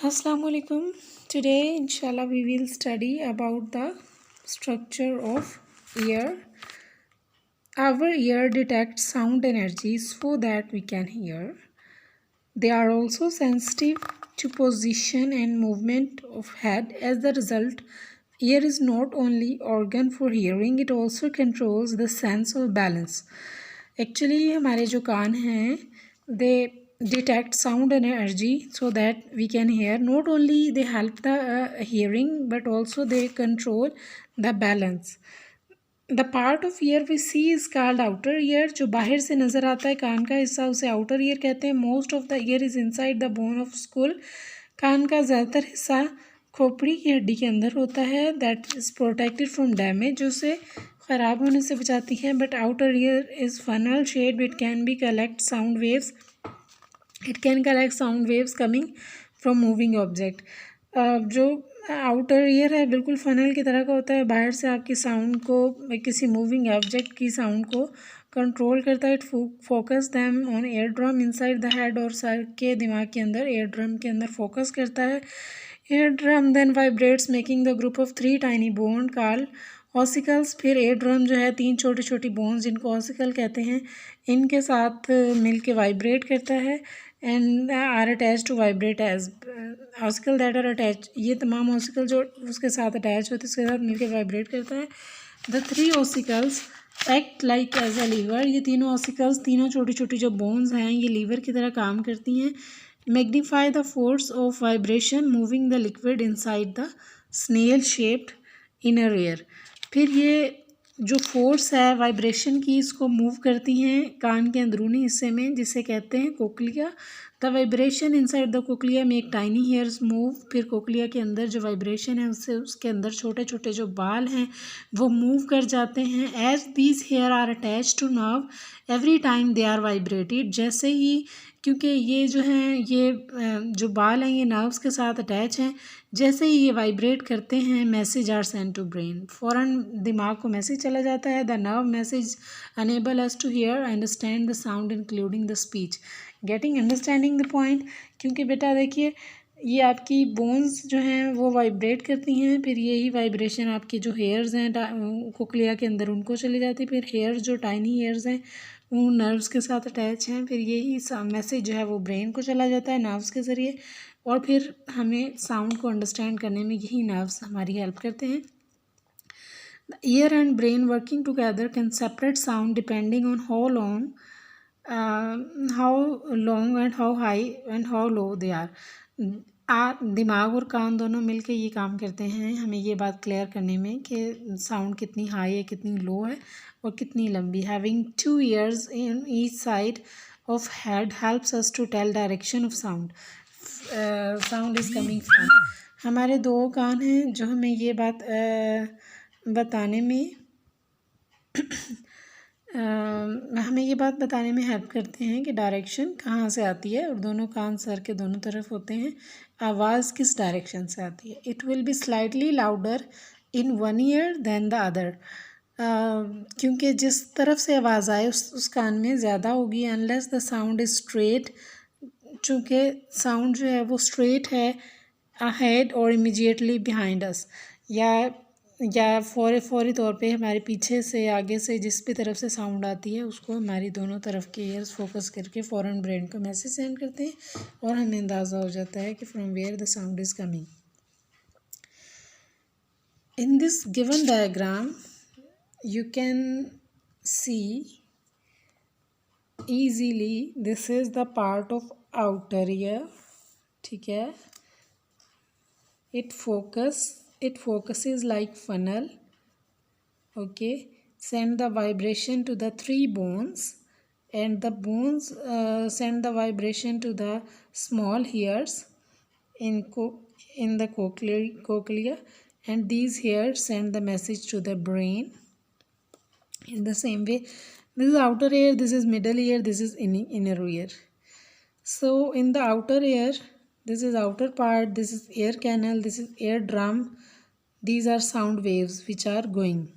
Assalamu alaikum. Today, inshallah, we will study about the structure of ear. Our ear detects sound energy so that we can hear. They are also sensitive to position and movement of head. As a result, ear is not only organ for hearing, it also controls the sense of balance. Actually हमारे जो कान हैं they detect sound energy so that we can hear. Not only they help the hearing but also they control the balance. The part of ear we see is called outer ear. जो बाहर से नज़र आता है कान का हिस्सा उसे outer ear कहते हैं. Most of the ear is inside the bone of skull. कान का ज़्यादातर हिस्सा खोपड़ी की हड्डी के अंदर होता है. That is protected from damage, जो उसे ख़राब होने से बचाती है. But outer ear is funnel shaped. It can be collect sound waves. It can collect sound waves coming from moving object. जो आउटर ईयर है बिल्कुल फनल की तरह का होता है. बाहर से आपकी साउंड को किसी मूविंग ऑब्जेक्ट की साउंड को कंट्रोल करता है. It focus them on air drum inside the head, और सर के दिमाग के अंदर एयर ड्रम के अंदर फोकस करता है. Ear drum then vibrates making the group of 3 tiny bone called ossicles. फिर एयर ड्रम जो है 3 छोटी छोटी बोन्स जिनको ऑसिकल कहते हैं इनके साथ मिल के वाइब्रेट करता है. And are attach to vibrate as ossicle that are attach. ये तमाम ऑसिकल जो उसके साथ अटैच होते हैं उसके साथ मिलकर वाइब्रेट करता है. The 3 ossicles act like as a lever. ये तीनों ऑसिकल्स, तीनों छोटी छोटी जो बोन्स हैं ये लीवर की तरह काम करती हैं. Magnify the force of vibration moving the liquid inside the snail shaped inner ear. फिर ये जो फोर्स है वाइब्रेशन की इसको मूव करती हैं कान के अंदरूनी हिस्से में जिसे कहते हैं cochlea. The vibration inside the cochlea make tiny hairs move. फिर कोक्लिया के अंदर जो वाइब्रेशन है उससे उसके अंदर छोटे छोटे जो बाल हैं वो मूव कर जाते हैं. As these hair are attach to nerve every time they are vibrated. जैसे ही, क्योंकि ये जो हैं ये जो बाल हैं ये नर्व्स के साथ अटैच हैं, जैसे ही ये वाइब्रेट करते हैं message are send to brain. फ़ौरन दिमाग को मैसेज चला जाता है. The nerve message enable us to hear understand the sound including the speech. Getting understanding the point. क्योंकि बेटा देखिए ये आपकी बोन्स जो हैं वो वाइब्रेट करती हैं, फिर यही वाइब्रेशन आपके जो हेयर्स हैं कोक्लिया के अंदर उनको चली जाती है. फिर हेयर्स जो टाइनी हेयर्स हैं वो नर्व्स के साथ अटैच हैं. फिर यही मैसेज जो है वो ब्रेन को चला जाता है नर्व्स के ज़रिए, और फिर हमें साउंड को अंडरस्टैंड करने में यही नर्व्स हमारी हेल्प करते हैं. The ear and brain working together can separate sound depending on how long and how high and how low they are. दिमाग और कान दोनों मिलके ये काम करते हैं हमें ये बात क्लियर करने में कि साउंड कितनी हाई है कितनी लो है और कितनी लंबी. Having 2 ears in each side of head helps us to tell direction of sound. Sound is coming from. हमारे 2 कान हैं जो हमें ये बात बताने में हमें ये बात बताने में हेल्प करते हैं कि डायरेक्शन कहाँ से आती है, और दोनों कान सर के दोनों तरफ होते हैं. आवाज़ किस डायरेक्शन से आती है. It will be slightly louder in one ear than the other. क्योंकि जिस तरफ से आवाज़ आए उस कान में ज़्यादा होगी. Unless the sound is straight. चूँकि साउंड जो है वो स्ट्रेट है अहेड और इमीडिएटली बिहाइंड अस, या फौरी तौर पे हमारे पीछे से आगे से जिस भी तरफ से साउंड आती है उसको हमारी दोनों तरफ के ईयर्स फोकस करके फ़ौरन ब्रेन को मैसेज सेंड करते हैं और हमें अंदाज़ा हो जाता है कि from where the sound is coming. In this given diagram you can see easily this is the part of outer ear. ठीक है. it focuses like funnel. okay, send the vibration to the 3 bones, and the bones send the vibration to the small hairs in the cochlea, and these hairs send the message to the brain. In the same way, this is outer ear, this is middle ear, this is inner ear. So in the outer ear, this is outer part, this is ear canal, this is ear drum. These are sound waves which are going.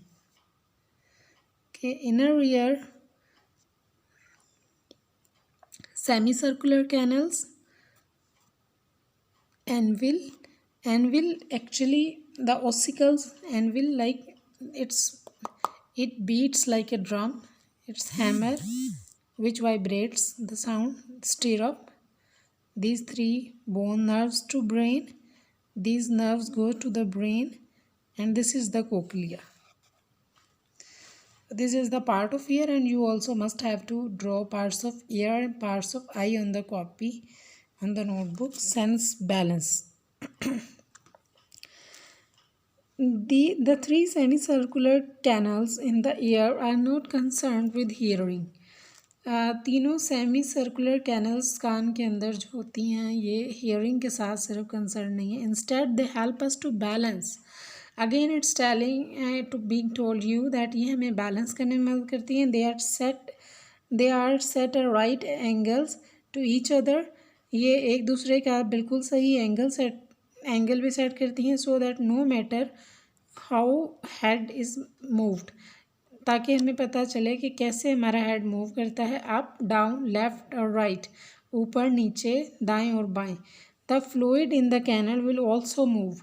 Okay, inner ear, semicircular canals anvil. Anvil, actually the ossicles anvil, like it's it beats like a drum. It's hammer which vibrates the sound. Stirrup, these three bone nerves to brain. These nerves go to the brain, and this is the cochlea. This is the part of ear, and you also must have to draw parts of ear and parts of eye on the copy, on the notebook. Sense balance. The three semicircular canals in the ear are not concerned with hearing. तीनों semi circular canals कान के अंदर जो होती हैं ये hearing के साथ सिर्फ कंसर्न नहीं है. Instead they help us to balance. Again it's telling to being told you that ये हमें बैलेंस करने में मदद करती हैं. They are set a right angles to each other. ये एक दूसरे का बिल्कुल सही एंगल भी सेट करती हैं, so that no matter how head is moved, ताकि हमें पता चले कि कैसे हमारा हेड मूव करता है. अप डाउन, लेफ़्ट और राइट, ऊपर नीचे, दाएं और बाएं. The fluid in the canal will also move.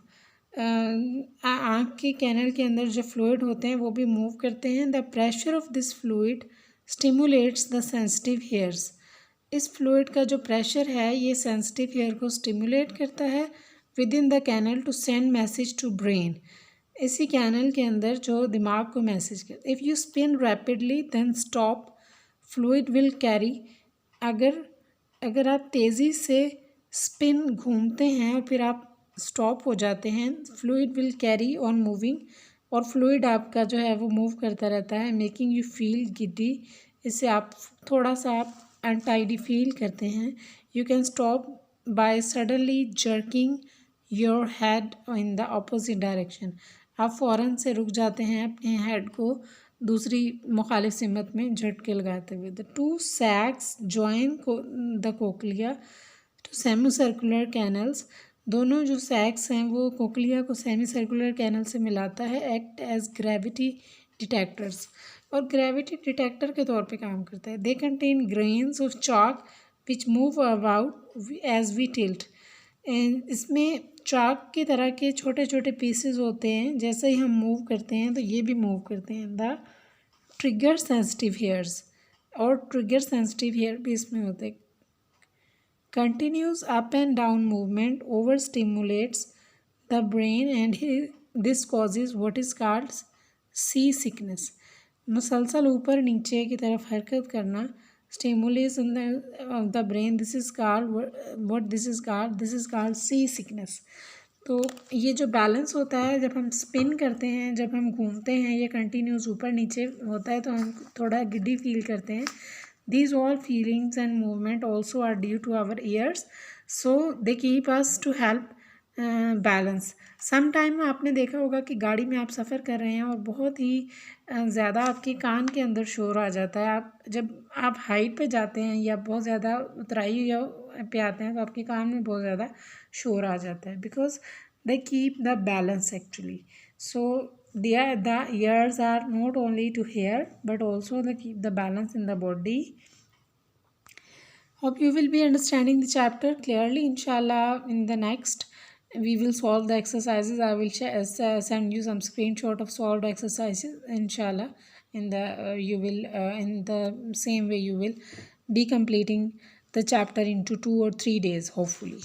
आँख के कैनल के अंदर जो फ्लूइड होते हैं वो भी मूव करते हैं. The pressure of this fluid stimulates the sensitive hairs. इस फ्लूइड का जो प्रेशर है ये सेंसिटिव हेयर को स्टिमुलेट करता है within the canal to send message to brain. इसी कैनल के अंदर जो दिमाग को मैसेज कर. If you spin rapidly then stop, fluid will carry. अगर आप तेज़ी से स्पिन घूमते हैं और फिर आप स्टॉप हो जाते हैं, fluid will carry on moving, और फ्लूइड आपका जो है वो मूव करता रहता है, मेकिंग यू फील गिडी. इससे आप थोड़ा सा आप अनटाइडी फील करते हैं. You can stop by suddenly jerking your head in the opposite direction. आप फ़ौरन से रुक जाते हैं अपने हेड को दूसरी मुखालिफ सिमत में झटके लगाते हुए. The two sacs join the cochlea to semicircular canals. दोनों जो सैक्स हैं वो कोक्लिया को सेमी सर्कुलर कैनल से मिलाता है. एक्ट एज ग्रेविटी डिटेक्टर्स, और ग्रेविटी डिटेक्टर के तौर पे काम करता है. They contain grains of chalk which move about as we tilt. इसमें चाक की तरह के छोटे छोटे पीसेस होते हैं, जैसे ही हम मूव करते हैं तो ये भी मूव करते हैं. द ट्रिगर सेंसिटिव हेयर्स, और ट्रिगर सेंसिटिव हेयर भी इसमें होते हैं. Continuous up and down movement over stimulates the brain and this causes what is called sea sickness. मुसलसल ऊपर नीचे की तरफ हरकत करना stimulation of the brain, this is called sea sickness. तो ये जो बैलेंस होता है जब हम स्पिन करते हैं, जब हम घूमते हैं, ये कंटिन्यूस ऊपर नीचे होता है तो हम थोड़ा गिड्डी फील करते हैं. These all feelings and movement also are due to our ears, so they keep us to help balance. Some time आपने देखा होगा कि गाड़ी में आप सफ़र कर रहे हैं और बहुत ही ज़्यादा आपके कान के अंदर शोर आ जाता है. जब आप हाइट पे जाते हैं या बहुत ज़्यादा उतराई या पे आते हैं तो आपके कान में बहुत ज़्यादा शोर आ जाता है, because they keep the balance actually. So the ears are not only to hear but also they keep the balance in the body. Hope you will be understanding the chapter clearly. Inshallah, in the next we will solve the exercises. I will send you some screenshot of solved exercises. Inshallah, in the you will in the same way you will be completing the chapter into 2 or 3 days hopefully.